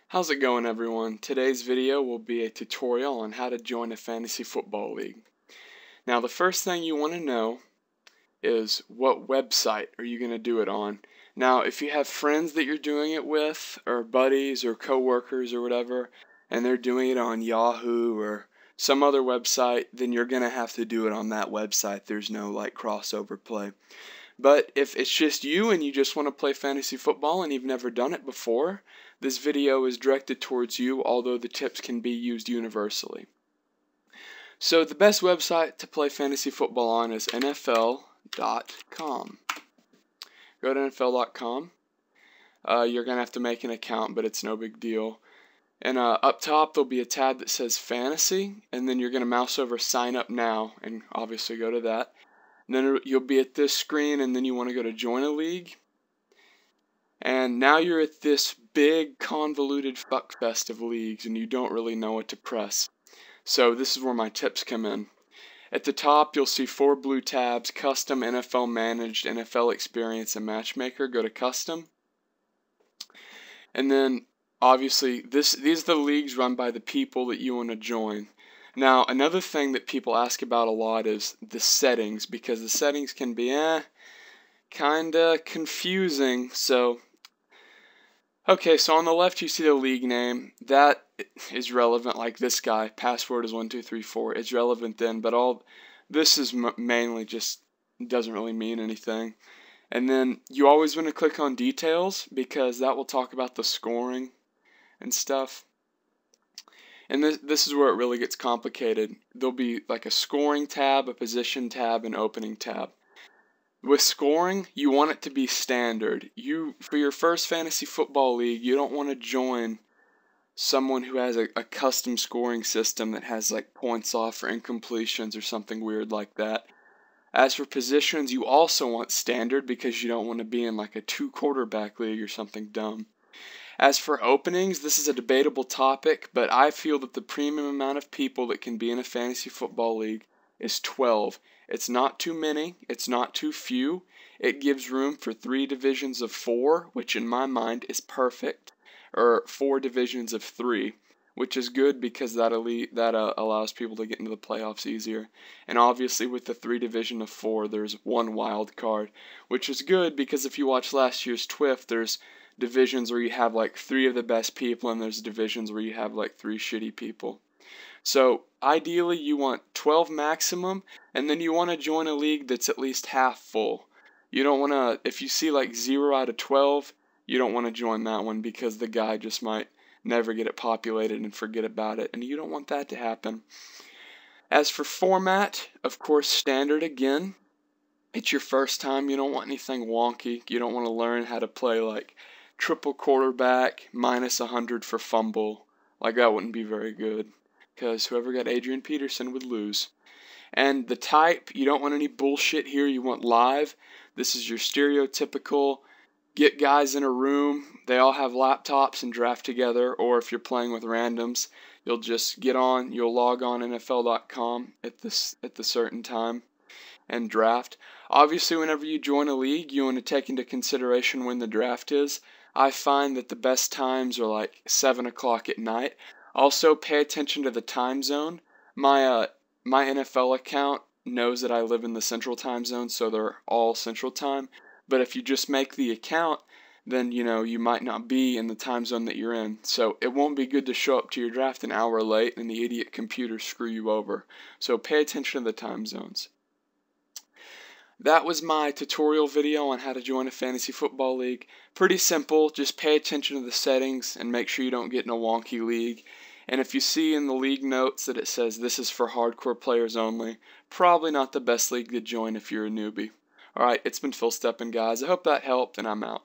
How's it going, everyone? Today's video will be a tutorial on how to join a fantasy football league. Now, the first thing you want to know is what website are you going to do it on. Now, if you have friends that you're doing it with, or buddies or coworkers or whatever, and they're doing it on Yahoo or some other website, then you're going to have to do it on that website. There's no crossover play. But if it's just you and you just want to play fantasy football and you've never done it before, this video is directed towards you, although the tips can be used universally. So the best website to play fantasy football on is NFL.com. Go to NFL.com. You're going to have to make an account, but it's no big deal. And up top there'll be a tab that says Fantasy, and then you're going to mouse over Sign Up Now, and obviously go to that. And then you'll be at this screen, and then you want to go to Join a League. And now you're at this big convoluted fuckfest of leagues, and you don't really know what to press. So this is where my tips come in. At the top you'll see 4 blue tabs: Custom, NFL Managed, NFL Experience, and Matchmaker. Go to Custom. And then obviously these are the leagues run by the people that you want to join. Now, another thing that people ask about a lot is the settings, because the settings can be kinda confusing. So so on the left you see the league name. That is relevant, like this guy, password is 1234. It's relevant then, but all this is mainly just doesn't really mean anything. And then you always want to click on details, because that will talk about the scoring and stuff. And this is where it really gets complicated. There'll be like a scoring tab, a position tab, and opening tab. With scoring, you want it to be standard. For your first fantasy football league, you don't want to join someone who has a custom scoring system that has like points off for incompletions or something weird like that. As for positions, you also want standard, because you don't want to be in like a 2-quarterback league or something dumb. As for openings, this is a debatable topic, but I feel that the premium amount of people that can be in a fantasy football league is 12. It's not too many, it's not too few. It gives room for 3 divisions of 4, which in my mind is perfect, or 4 divisions of 3, which is good because that allows people to get into the playoffs easier. And obviously with the 3 division of 4, there's 1 wild card, which is good because if you watch last year's TWIF, there's divisions where you have like 3 of the best people, and there's divisions where you have like 3 shitty people. So ideally you want 12 maximum, and then you want to join a league that's at least half full. You don't want to, if you see like 0 out of 12, you don't want to join that one, because the guy just might never get it populated and forget about it, and you don't want that to happen. As for format, of course, standard again. It's your first time, you don't want anything wonky. You don't want to learn how to play like triple quarterback, minus 100 for fumble. Like, that wouldn't be very good, because whoever got Adrian Peterson would lose. And the type, you don't want any bullshit here. You want live. This is your stereotypical get guys in a room, they all have laptops, and draft together. Or if you're playing with randoms, you'll just you'll log on NFL.com at the certain time and draft. Obviously, whenever you join a league, you want to take into consideration when the draft is. I find that the best times are like 7 o'clock at night. Also, pay attention to the time zone. My NFL account knows that I live in the Central Time Zone, so they're all Central Time. But if you just make the account, then you might not be in the time zone that you're in. So it won't be good to show up to your draft an hour late and the idiot computer screw you over. So pay attention to the time zones. That was my tutorial video on how to join a fantasy football league. Pretty simple. Just pay attention to the settings and make sure you don't get in a wonky league. And if you see in the league notes that it says this is for hardcore players only, probably not the best league to join if you're a newbie. Alright, it's been Phil Steppen, guys. I hope that helped, and I'm out.